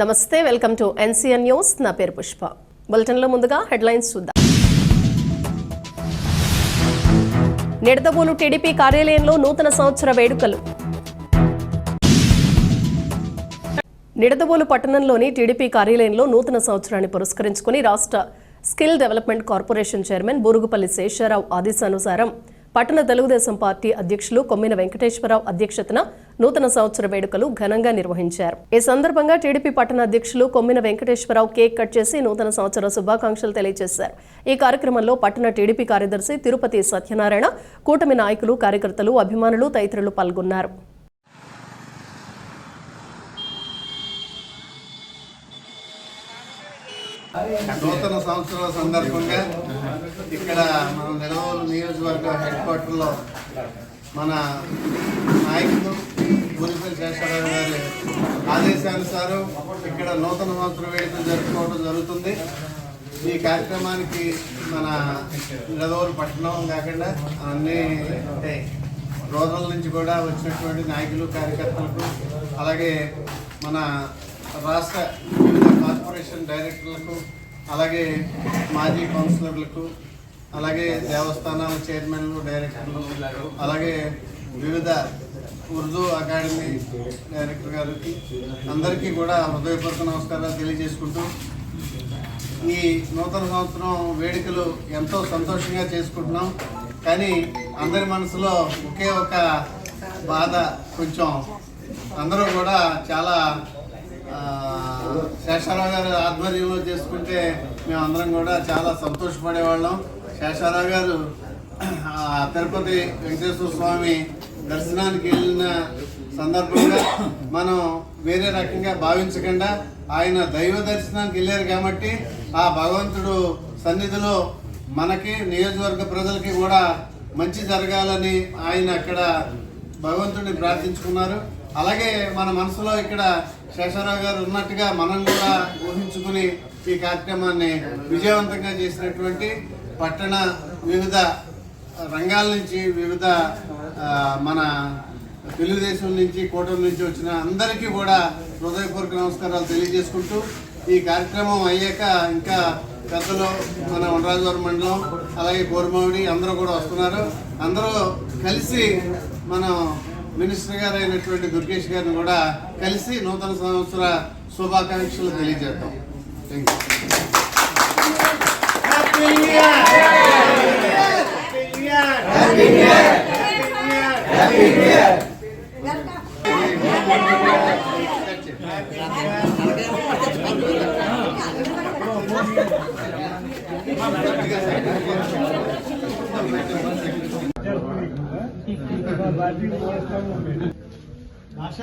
నమస్తే, welcome to NCN news. నా పేరు పుష్ప. బులెటిన్లో ముందుగా హెడ్లైన్స్ చూద్దాం. నిడదవోలు టీడీపీ కార్యాలయంలో నూతన సంవత్సర వేడుకలు. నిడదవోలు పట్టణంలోని టీడీపీ కార్యాలయంలో నూతన సంవత్సరాన్ని పురస్కరించుకుని రాష్ట్ర skill development corporation chairman Burugupalli Sesha Rao ఆదేశానుసారం పట్టణ తెలుగుదేశం పార్టీ అధ్యక్షులు కొమ్మిన వెంకటేశ్వరరావు అధ్యక్షతన నూతన సంవత్సర వేడుకలు ఘనంగా నిర్వహించారు. ఈ సందర్భంగా టీడీపీ పట్టణ అధ్యక్షులు కొమ్మిన వెంకటేశ్వరరావు కేక్ కట్ చేసి నూతన సంవత్సర శుభాకాంక్షలు తెలియజేశారు. ఈ కార్యక్రమంలో పట్టణ టీడీపీ కార్యదర్శి తిరుపతి సత్యనారాయణ, కూటమి నాయకులు, కార్యకర్తలు, అభిమానులు తదితరులు పాల్గొన్నారు. నూతన సంవత్సరాల సందర్భంగా ఇక్కడ మన నిడదవోలు నియోజకవర్గ హెడ్ క్వార్టర్లో మన నాయకులు బూరుగుపల్లి శేషారావు గారి ఆదేశానుసారం ఇక్కడ నూతన సంవత్సర వేడుకలు జరుపుకోవడం జరుగుతుంది. ఈ కార్యక్రమానికి మన నిడదవోలు పట్టణం కాకుండా అన్ని రూరల్ నుంచి కూడా వచ్చినటువంటి నాయకులు, కార్యకర్తలకు, అలాగే మన రాష్ట్ర వివిధ కార్పొరేషన్ డైరెక్టర్లకు, అలాగే మాజీ కౌన్సిలర్లకు, అలాగే దేవస్థానాల చైర్మన్లు, డైరెక్టర్లు, అలాగే వివిధ ఉర్దూ అకాడమీ డైరెక్టర్ గారికి అందరికీ కూడా హృదయపూర్వక నమస్కారాలు తెలియజేసుకుంటూ ఈ నూతన సంవత్సరం వేడుకలు ఎంతో సంతోషంగా చేసుకుంటున్నాం. కానీ అందరి మనసులో ఒకే ఒక బాధ, కొంచెం అందరూ కూడా చాలా శేషారావు గారు ఆధ్వర్యంలో చేసుకుంటే మేమందరం కూడా చాలా సంతోషపడేవాళ్ళం. శేషారావు గారు తిరుపతి వెంకటేశ్వర స్వామి దర్శనానికి వెళ్ళిన సందర్భంగా మనం వేరే రకంగా భావించకుండా ఆయన దైవ దర్శనానికి వెళ్ళారు కాబట్టి ఆ భగవంతుడు సన్నిధిలో మనకి, నియోజకవర్గ ప్రజలకి కూడా మంచి జరగాలని ఆయన అక్కడ భగవంతుడిని ప్రార్థించుకున్నారు. అలాగే మన మనసులో ఇక్కడ శేషారావు గారు ఉన్నట్టుగా మనం కూడా ఊహించుకుని ఈ కార్యక్రమాన్ని విజయవంతంగా చేసినటువంటి పట్టణ వివిధ రంగాల నుంచి, వివిధ మన తెలుగుదేశం నుంచి, కూటమి నుంచి వచ్చిన అందరికీ కూడా హృదయపూర్వక నమస్కారాలు తెలియజేసుకుంటూ ఈ కార్యక్రమం అయ్యాక ఇంకా పెద్దలు మన వనరాజవరం మండలం, అలాగే కోరమావిడి అందరూ కూడా వస్తున్నారు. అందరూ కలిసి మనం మినిస్టర్ గారు అయినటువంటి దుర్గేష్ గారిని కూడా కలిసి నూతన సంవత్సర శుభాకాంక్షలు తెలియజేద్దాం. భాష